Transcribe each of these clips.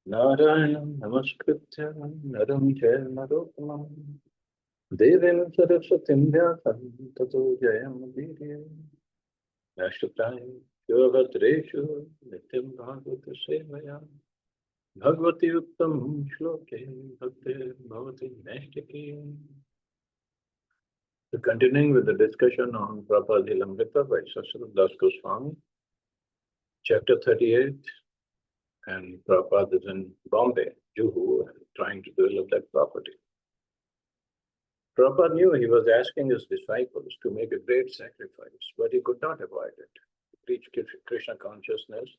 Narayanam Namaskritya Naram Jaya Narottamam Devim Saraswatim Vyasam Tato Jayam Udire Nashtatai Yogatreshu Nityam Bhagavata Sevaya Bhagavati Uttam Shloke Bhakti Bhavati Nashtaki. So continuing with the discussion on Prabhupada Lilamrita by Srila Das Goswami, chapter 38, and Prabhupada is in Bombay, Juhu, and trying to develop that property. Prabhupada knew he was asking his disciples to make a great sacrifice, but he could not avoid it. To preach Krishna consciousness,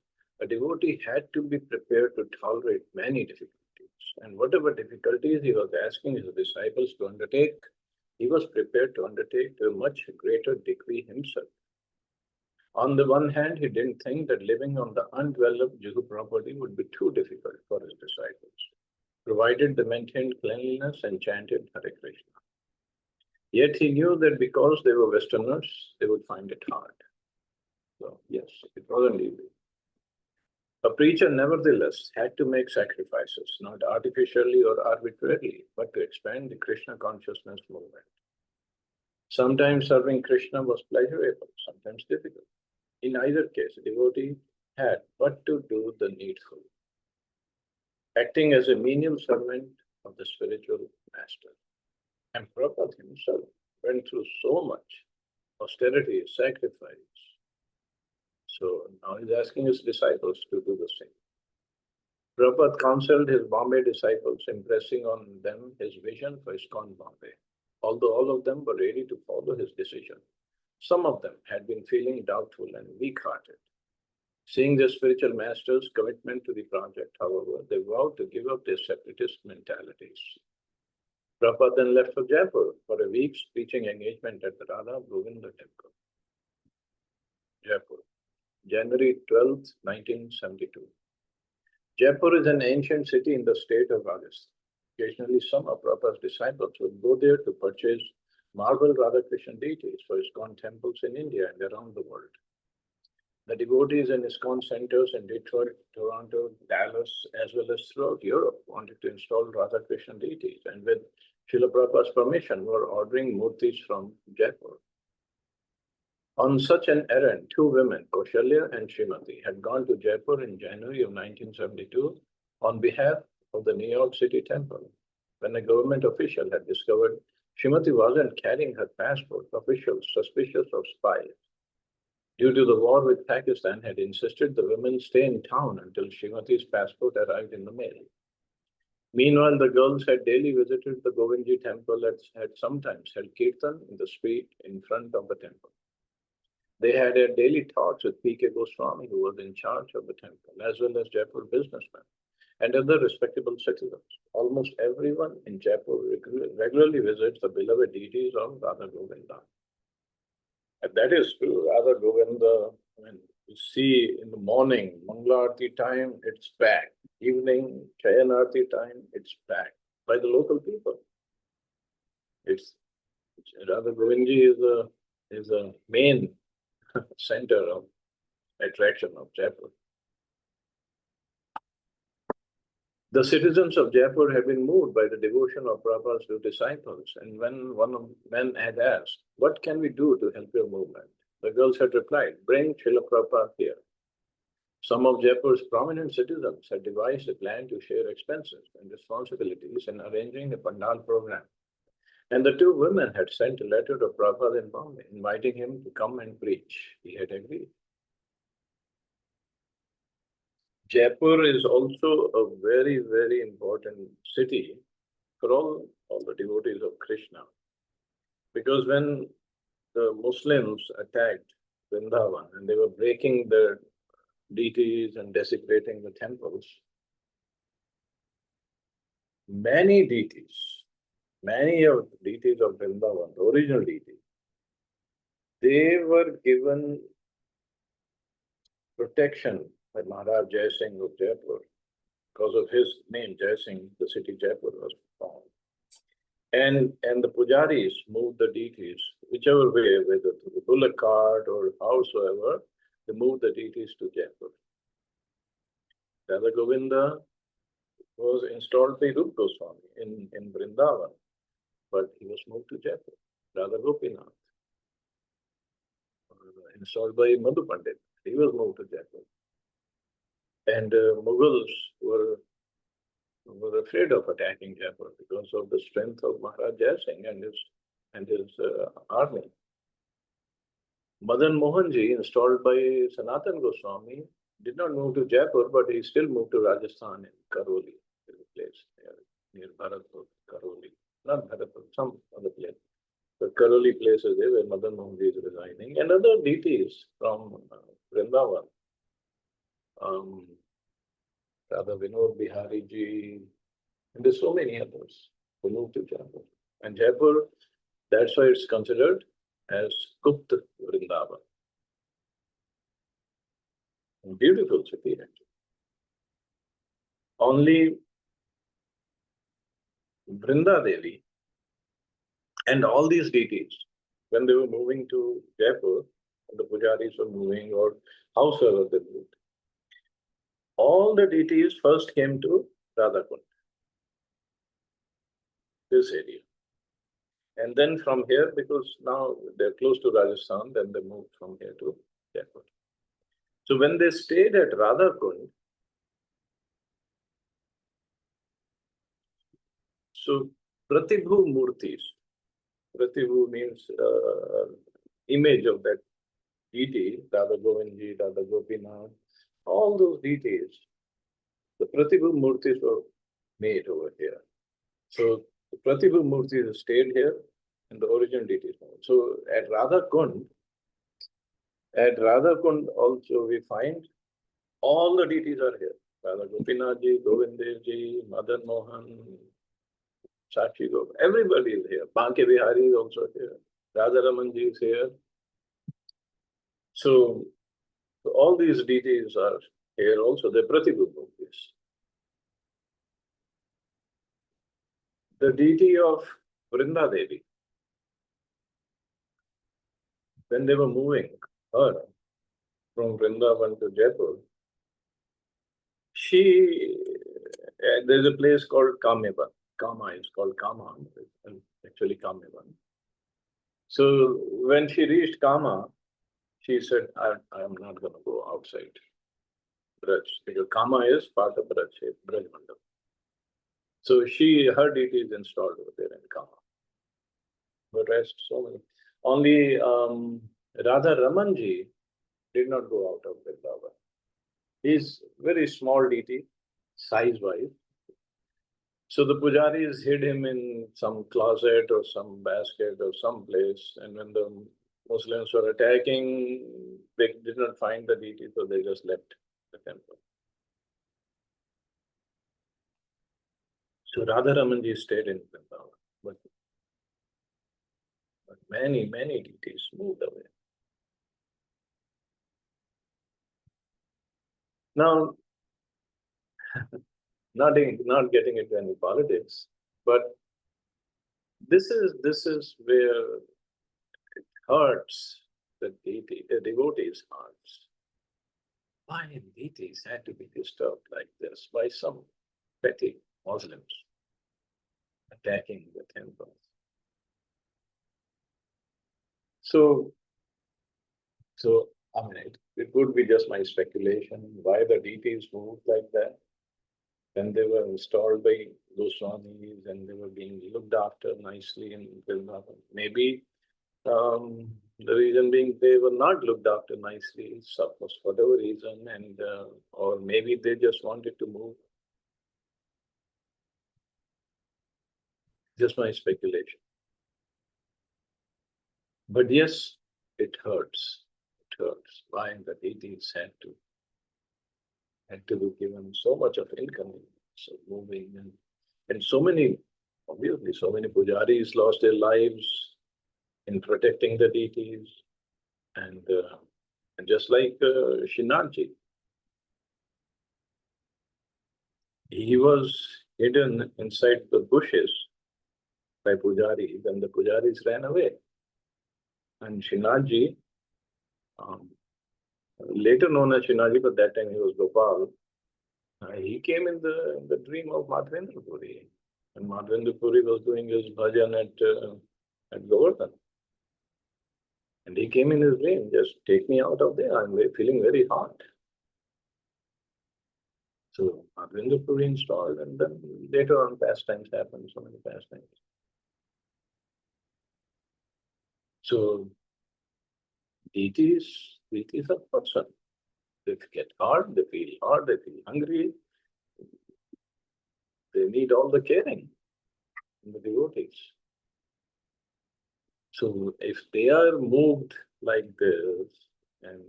a devotee had to be prepared to tolerate many difficulties. And whatever difficulties he was asking his disciples to undertake, he was prepared to undertake to a much greater degree himself. On the one hand, he didn't think that living on the undeveloped Juhu property would be too difficult for his disciples, provided they maintained cleanliness and chanted Hare Krishna. Yet he knew that because they were Westerners, they would find it hard. So yes, it wasn't easy. A preacher nevertheless had to make sacrifices, not artificially or arbitrarily, but to expand the Krishna consciousness movement. Sometimes serving Krishna was pleasurable, sometimes difficult. In either case, a devotee had but to do the needful, acting as a menial servant of the spiritual master. And Prabhupada himself went through so much austerity, sacrifice. So now he's asking his disciples to do the same. Prabhupada counseled his Bombay disciples, impressing on them his vision for ISKCON Bombay. Although all of them were ready to follow his decision, some of them had been feeling doubtful and weak-hearted. Seeing their spiritual master's commitment to the project, however, they vowed to give up their separatist mentalities. Prabhupada then left for Jaipur for a week's preaching engagement at the Radha Govinda temple. Jaipur, January 12th, 1972. Jaipur is an ancient city in the state of Rajasthan. Occasionally, some of Prabhupada's disciples would go there to purchase marble Radha-Krishna deities for ISKCON temples in India and around the world. The devotees in ISKCON centers in Detroit, Toronto, Dallas, as well as throughout Europe wanted to install Radha-Krishna deities, and with Srila Prabhupada's permission were ordering murtis from Jaipur. On such an errand, two women, Kaushalya and Srimati, had gone to Jaipur in January of 1972 on behalf of the New York City temple. When a government official had discovered Srimati wasn't carrying her passport, officials suspicious of spies due to the war with Pakistan had insisted the women stay in town until Srimati's passport arrived in the mail. Meanwhile, the girls had daily visited the Govindji temple and had sometimes held kirtan in the street in front of the temple. They had daily talks with P.K. Goswami, who was in charge of the temple, as well as Jaipur businessmen and other respectable citizens. Almost everyone in Jaipur regularly visits the beloved deities of Radha Govinda. And that is true. Radha Govinda, you see in the morning, Mangala Aarti time, it's packed. Evening, Chayan Aarti time, it's packed by the local people. Radha Govindji is a main center of attraction of Jaipur. The citizens of Jaipur have been moved by the devotion of Prabhupada's two disciples, and when one of them had asked, "What can we do to help your movement?" the girls had replied, "Bring Srila Prabhupada here." Some of Jaipur's prominent citizens had devised a plan to share expenses and responsibilities in arranging a pandal program. And the two women had sent a letter to Prabhupada in Bombay, inviting him to come and preach. He had agreed. Jaipur is also a very, very important city for all the devotees of Krishna. Because when the Muslims attacked Vrindavan and they were breaking their deities and desecrating the temples, many of the deities of Vrindavan, the original deities, they were given protection by Maharaj Jai Singh of Jaipur. Because of his name, Jai Singh, the city Jaipur was formed. And the pujaris moved the deities whichever way, whether through the bullock cart or howsoever, They moved the deities to Jaipur. Radha Govinda was installed by Rup Goswami in Vrindavan, but he was moved to Jaipur. Radha Gopinath, installed by Madhu Pandit, he was moved to Jaipur. And Mughals were afraid of attacking Jaipur because of the strength of Maharaj Jai Singh and his army. Madan Mohanji, installed by Sanatan Goswami, did not move to Jaipur, but he still moved to Rajasthan in Karoli, a place near Bharatpur, Karoli. Not Bharatpur, some other place. The Karoli place is there where Madan Mohanji is residing, and other deities from Vrindavan. Radha Vinod Bihari ji, and there's so many others who moved to Jaipur. And Jaipur, that's why it's considered as Gupt Vrindavan. Beautiful city, actually. Only Vrinda Devi and all these deities, when they were moving to Jaipur, the pujaris were moving, or howsoever they moved, all the deities first came to Radhakund, this area. And then from here, because now they're close to Rajasthan, then they moved from here to Jaipur. So when they stayed at Radhakund, so Pratibhu Murtis, Pratibhu means image of that deity, Radha Govindji, Radha Gopinath, all those deities, the Pratibhu Murtis were made over here. So the Pratibhu Murtis stayed here and the original deities. So at Radhakund also we find all the deities are here. Radha Gopinath ji, Govindev ji, Madan Mohan, Sakshi Gop, everybody is here. Banke Bihari is also here. Radha Raman ji is here. So all these deities are here also. They're Pratibhu Murtis. The deity of Vrinda Devi, when they were moving her from Vrindavan to Jaipur, there's a place called Kamevan. Kama is called Kama, actually Kamevan. So when she reached Kama, she said, I'm not going to go outside Braj, because Kama is part of Braj Mandap. So her deity is installed over there in Kama. But rest, so many. Only Radha Ramanji did not go out of Vrindavan. He's very small deity, size-wise. So the pujaris hid him in some closet or some basket or some place. And when the Muslims were attacking, they did not find the deity, so they just left the temple. So Radha Ramanji stayed in Vrindavan, but many, many deities moved away. Now, not getting into any politics, but this is where it hurts the devotees' hearts. Why deities had to be disturbed like this by some petty Muslims attacking the temples? So I mean, it would be just my speculation why the deities moved like that. When they were installed by Goswamis and they were being looked after nicely in Vrindavan. Maybe the reason being they were not looked after nicely, for whatever reason, and or maybe they just wanted to move. Just my speculation. But yes, it hurts. It hurts. Why the deities had to be given so much of inconvenience of moving, and so many, obviously, so many pujaris lost their lives in protecting the deities, and just like Srinathji, he was hidden inside the bushes by pujaris, and the pujaris ran away. And Srinathji later known as Shinaji, but that time he was Gopal. He came in the dream of Madhavendra Puri. And Madhavendra Puri was doing his bhajan at Govardhan. And he came in his dream, just take me out of there. I'm feeling very hot. So Madhavendra Puri installed, and then later on pastimes happened, so many pastimes. So deities are person. They get hard, they feel hungry, they need all the caring in the devotees. So if they are moved like this, and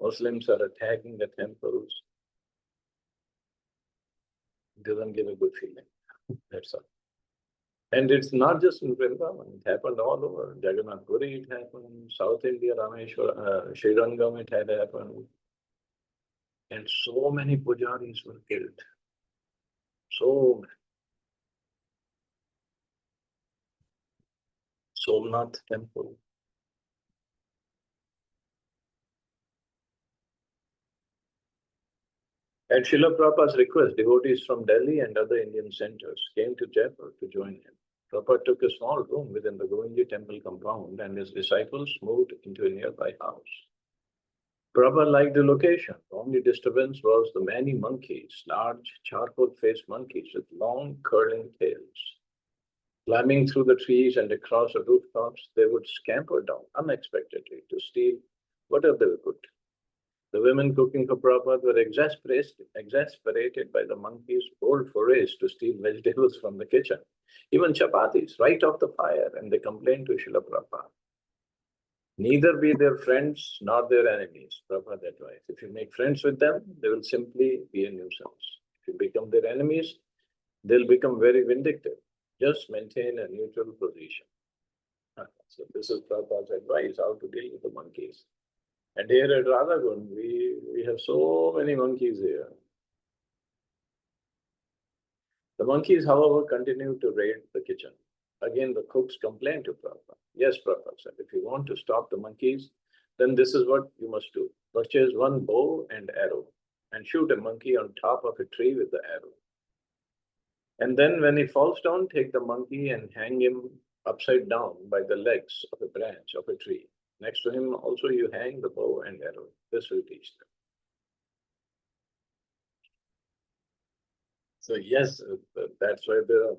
Muslims are attacking the temples, it doesn't give a good feeling. That's all. And it's not just in Vrindavan, it happened all over. Jagannath Puri, it happened. South India, Rameshwar, Srirangam, it had happened. And so many pujaris were killed. So many. Somnath temple. At Srila Prabhupada's request, devotees from Delhi and other Indian centers came to Jaipur to join him. Prabhupada took a small room within the Govindji temple compound, and his disciples moved into a nearby house. Prabhupada liked the location. The only disturbance was the many monkeys, large charcoal-faced monkeys with long curling tails. Climbing through the trees and across the rooftops, they would scamper down unexpectedly to steal whatever they could. The women cooking for Prabhupada were exasperated by the monkeys' bold forays to steal vegetables from the kitchen, even chapatis, right off the fire, and they complained to Srila Prabhupada. Neither be their friends nor their enemies, Prabhupada advised. If you make friends with them, they will simply be a nuisance. If you become their enemies, they'll become very vindictive. Just maintain a neutral position. So this is Prabhupada's advice, how to deal with the monkeys. And here at Radhagun, we have so many monkeys here. The monkeys, however, continue to raid the kitchen. Again, the cooks complained to Prabhupada. Yes, Prabhupada said, if you want to stop the monkeys, then this is what you must do. Purchase one bow and arrow and shoot a monkey on top of a tree with the arrow. And then when he falls down, take the monkey and hang him upside down by the legs of a branch of a tree. Next to him also you hang the bow and arrow. This will teach them. So yes, that's why the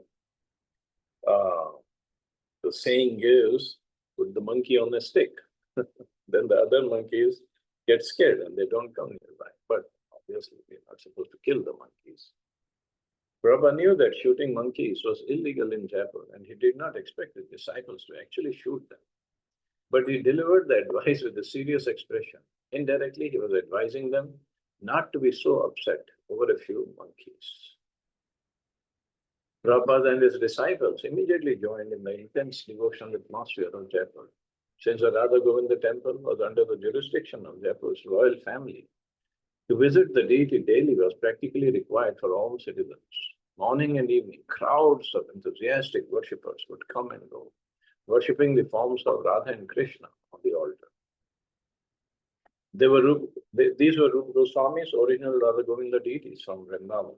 saying is, put the monkey on a stick. Then the other monkeys get scared and they don't come nearby. But obviously we're not supposed to kill the monkeys. Prabhupada knew that shooting monkeys was illegal in Jaipur, and he did not expect his disciples to actually shoot them. But he delivered the advice with a serious expression. Indirectly, he was advising them not to be so upset over a few monkeys. Prabhupada and his disciples immediately joined in the intense devotional atmosphere of Jaipur. Since the Radha Govinda temple was under the jurisdiction of Jaipur's royal family, to visit the deity daily was practically required for all citizens. Morning and evening, crowds of enthusiastic worshippers would come and go, worshipping the forms of Radha and Krishna on the altar. These were Rupa Goswami's original Radha Govinda deities from Vrindavan.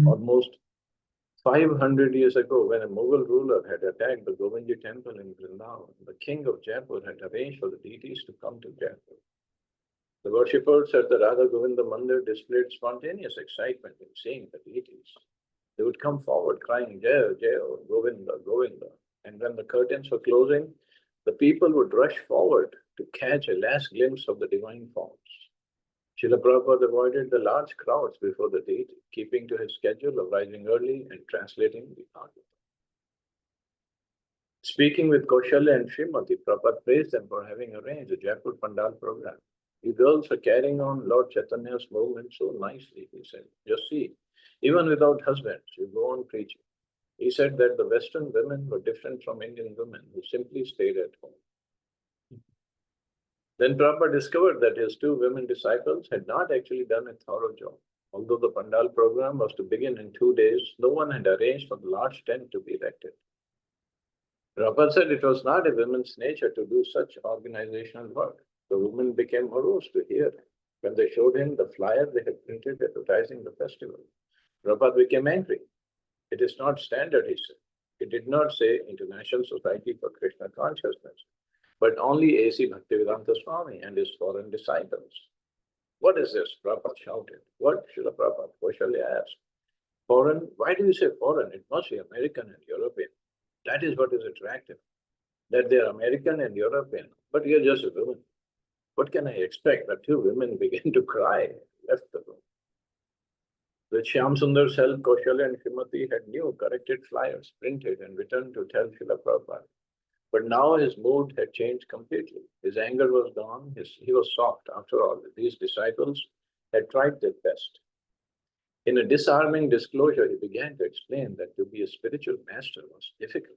Almost 500 years ago, when a Mughal ruler had attacked the Govindji temple in Vrindavan, the king of Jaipur had arranged for the deities to come to Jaipur. The worshippers at the Radha Govinda Mandir displayed spontaneous excitement in seeing the deities. They would come forward crying, Jai, Jai, Govinda, Govinda. And when the curtains were closing, the people would rush forward to catch a last glimpse of the divine forms. Srila Prabhupada avoided the large crowds before the deity, keeping to his schedule of rising early and translating the Bhagavatam. Speaking with Kaushalya and Srimati, Prabhupada praised them for having arranged a Jaipur Pandal program. You girls are carrying on Lord Chaitanya's movement so nicely, he said. Just see, even without husbands, you go on preaching. He said that the Western women were different from Indian women who simply stayed at home. Then Prabhupada discovered that his two women disciples had not actually done a thorough job. Although the Pandal program was to begin in 2 days, no one had arranged for the large tent to be erected. Prabhupada said it was not a woman's nature to do such organizational work. The women became morose to hear. When they showed him the flyer they had printed advertising the festival, Prabhupada became angry. It is not standard, he said. It did not say International Society for Krishna Consciousness, but only A.C. Bhaktivedanta Swami and his foreign disciples. What is this? Prabhupada shouted. What? Srila Prabhupada, Kaushalya asked. Foreign? Why do you say foreign? It must be American and European. That is what is attractive, that they are American and European, but you're just a woman. What can I expect? The two women began to cry, left the room. The Shyam Sundar's help, Kaushalya and Srimati had new corrected flyers printed and returned to tell Srila Prabhupada. But now his mood had changed completely. His anger was gone. He was soft. After all, these disciples had tried their best. In a disarming disclosure, he began to explain that to be a spiritual master was difficult.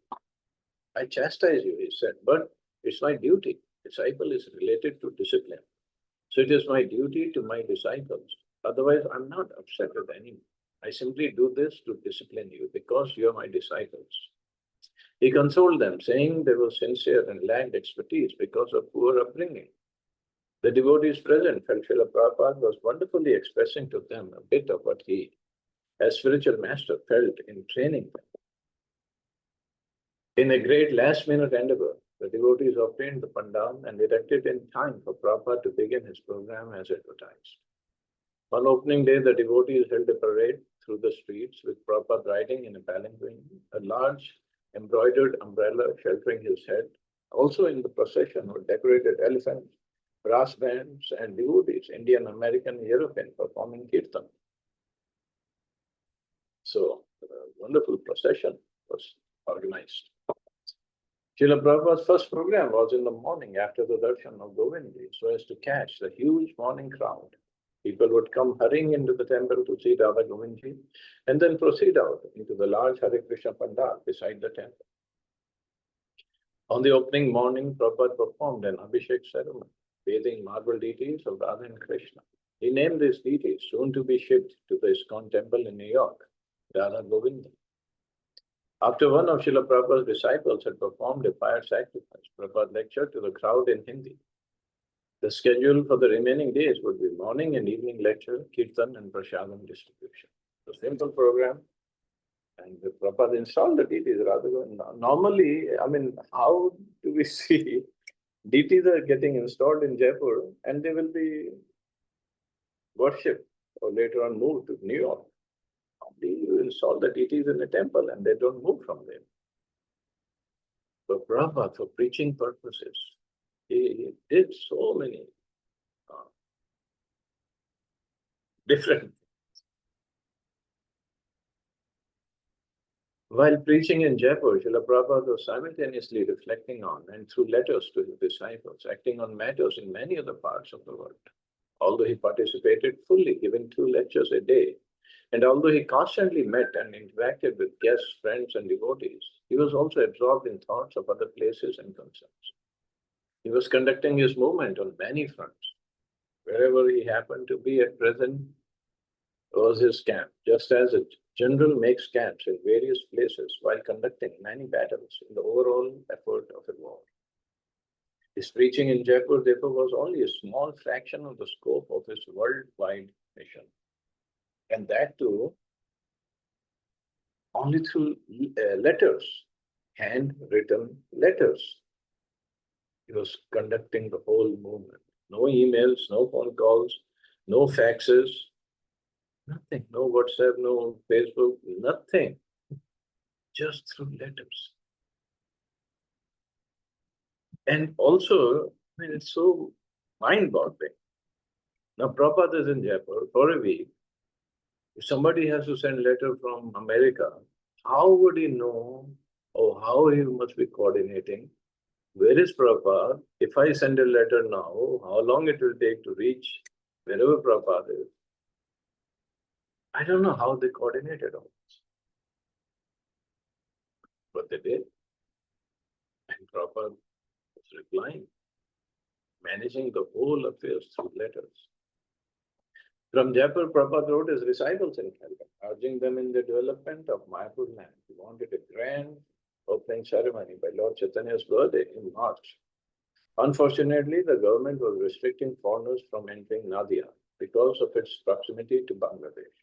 I chastise you, he said, but it's my duty. Disciple is related to discipline. So it is my duty to my disciples. Otherwise, I'm not upset with anyone. I simply do this to discipline you because you are my disciples. He consoled them, saying they were sincere and lacked expertise because of poor upbringing. The devotees present felt Srila Prabhupada was wonderfully expressing to them a bit of what he, as spiritual master, felt in training them. In a great last-minute endeavor, the devotees obtained the pandal and erected in time for Prabhupada to begin his program as advertised. On opening day, the devotees held a parade through the streets with Prabhupada riding in a palanquin, a large embroidered umbrella sheltering his head. Also in the procession were decorated elephants, brass bands, and devotees, Indian, American, European, performing kirtan. So, a wonderful procession was organized. Srila Prabhupada's first program was in the morning after the darshan of Govindji, so as to catch the huge morning crowd. People would come hurrying into the temple to see Radha Govindji and then proceed out into the large Hare Krishna Pandal beside the temple. On the opening morning, Prabhupada performed an Abhishek ceremony, bathing marble deities of Radha and Krishna. He named these deities, soon to be shipped to the ISKCON temple in New York, Radha Govinda. After one of Srila Prabhupada's disciples had performed a fire sacrifice, Prabhupada lectured to the crowd in Hindi. The schedule for the remaining days would be morning and evening lecture, kirtan, and prasadam distribution. The simple program, and the Prabhupada installed the deities rather than normally. I mean, how do we see deities are getting installed in Jaipur and they will be worshipped or later on moved to New York? You install the deities in a temple and they don't move from there. But Prabhupada, for preaching purposes, he did so many different. While preaching in Jaipur, Srila Prabhupada was simultaneously reflecting on and through letters to his disciples, acting on matters in many other parts of the world. Although he participated fully, giving 2 lectures a day, and although he constantly met and interacted with guests, friends, and devotees, he was also absorbed in thoughts of other places and concerns. He was conducting his movement on many fronts. Wherever he happened to be at present was his camp, just as a general makes camps in various places while conducting many battles in the overall effort of a war. His preaching in Jaipur, therefore, was only a small fraction of the scope of his worldwide mission. And that too, only through letters, handwritten letters. He was conducting the whole movement. No emails, no phone calls, no faxes, nothing, no WhatsApp, no Facebook, nothing, just through letters. And also, I mean, it's so mind-boggling. Now, Prabhupada is in Jaipur for a week. If somebody has to send a letter from America, how would he know, or how he must be coordinating? Where is Prabhupada? If I send a letter now, how long it will take to reach wherever Prabhupada is? I don't know how they coordinated all this. But they did. And Prabhupada was replying, managing the whole affairs through letters. From Jaipur, Prabhupada wrote his disciples in Calcutta, urging them in the development of Mayapur land. He wanted a grand opening ceremony by Lord Chaitanya's birthday in March. Unfortunately, the government was restricting foreigners from entering Nadia because of its proximity to Bangladesh.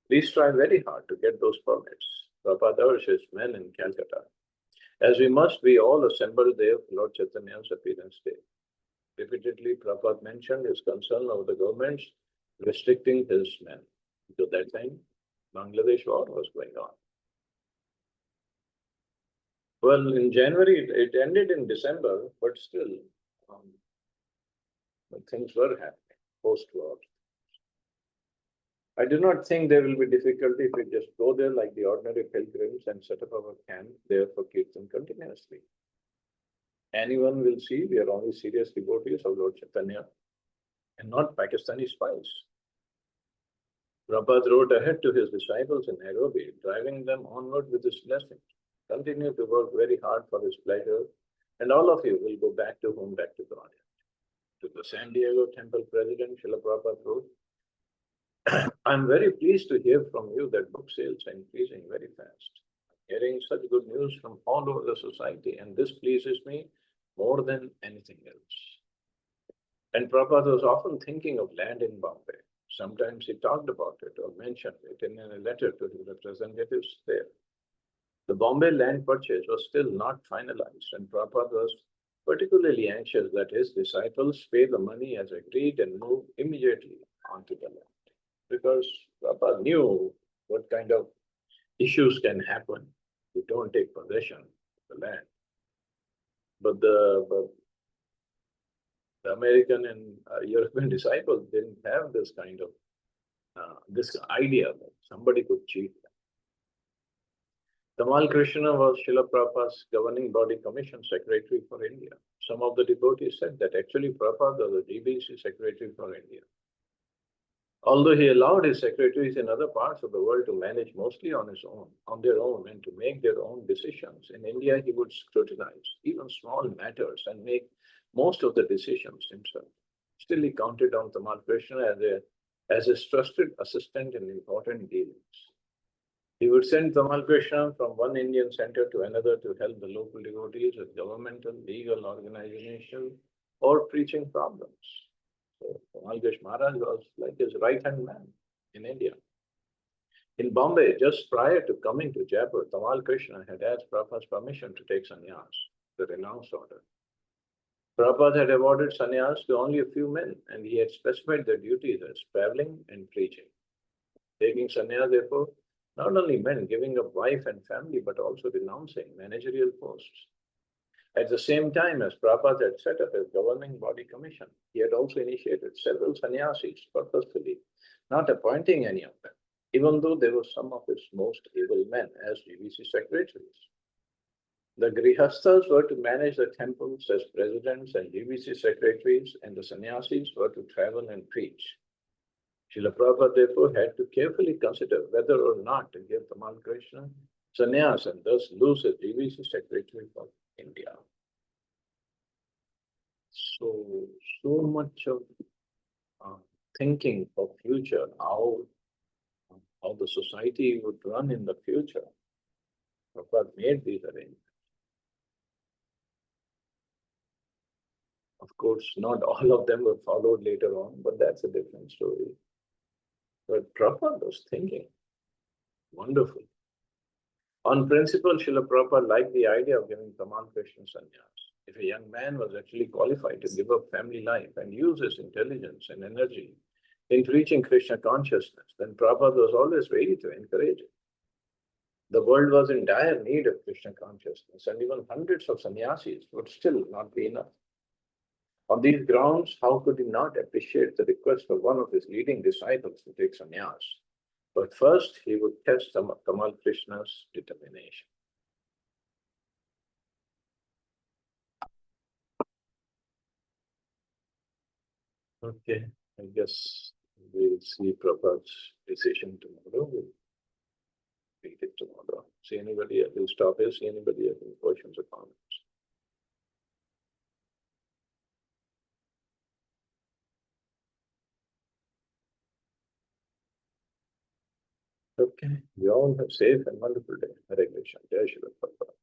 Please try very hard to get those permits. Prabhupada urged his men in Calcutta. As we must, we all assembled there for Lord Chaitanya's appearance day. Repeatedly, Prabhupada mentioned his concern over the government's restricting his men. Because that time, Bangladesh war was going on. Well, in January, it ended in December, but still, things were happening post-war. I do not think there will be difficulty if we just go there like the ordinary pilgrims and set up our camp there for Kirtan continuously. Anyone will see we are only serious devotees of Lord Chaitanya and not Pakistani spies. Prabhupada wrote ahead to his disciples in Nairobi, driving them onward with his blessing. Continue to work very hard for his pleasure, and all of you will go back to home, back to God. To the San Diego Temple President, Srila Prabhupada wrote, I'm very pleased to hear from you that book sales are increasing very fast. Hearing such good news from all over the society, and this pleases me more than anything else. And Prabhupada was often thinking of land in Bombay. Sometimes he talked about it or mentioned it in a letter to his representatives there. The Bombay land purchase was still not finalized, and Prabhupada was particularly anxious that his disciples pay the money as agreed and move immediately onto the land. Because Prabhupada knew what kind of issues can happen if you don't take possession of the land. But the American and European disciples didn't have this kind of this idea that somebody could cheat them. Tamal Krishna was Srila Prabhupada's governing body commission secretary for India. Some of the devotees said that actually Prabhupada was the GBC secretary for India. Although he allowed his secretaries in other parts of the world to manage mostly on their own, and to make their own decisions, in India he would scrutinize even small matters and make most of the decisions himself. Still, he counted on Tamal Krishna as his trusted assistant in important dealings. He would send Tamal Krishna from one Indian center to another to help the local devotees with governmental, legal, organizational, or preaching problems. So Tamal Krishna Maharaj was like his right-hand man in India. In Bombay, just prior to coming to Jaipur, Tamal Krishna had asked Prabhupada's permission to take sannyas, the renounced order. Prabhupada had awarded sannyas to only a few men, and he had specified their duties as traveling and preaching. Taking sannyas, therefore, not only meant giving up wife and family, but also renouncing managerial posts. At the same time as Prabhupada had set up his governing body commission, he had also initiated several sannyasis purposefully, not appointing any of them, even though they were some of his most able men as GBC secretaries. The Grihasthas were to manage the temples as presidents and GBC secretaries, and the sannyasis were to travel and preach. Srila Prabhupada therefore had to carefully consider whether or not to give Tamal Krishna sannyas and thus lose his GBC secretary for India. So much of thinking of future, how the society would run in the future. Prabhupada made these arrangements. Of course, not all of them were followed later on, but that's a different story. But Prabhupada was thinking wonderful. On principle, Srila Prabhupada liked the idea of giving Tamal Krishna sannyas. If a young man was actually qualified to give up family life and use his intelligence and energy in preaching Krishna consciousness, then Prabhupada was always ready to encourage it. The world was in dire need of Krishna consciousness, and even hundreds of sannyasis would still not be enough. On these grounds, how could he not appreciate the request of one of his leading disciples to take sannyas? But first, he would test Tamal Krishna's determination. Okay, I guess we'll see Prabhupada's decision tomorrow. We'll read it tomorrow. See anybody else? We'll stop here. See anybody else with questions or comments? Okay, you all have a safe and wonderful day. Hare Krishna. Jai Shri Prabhupada.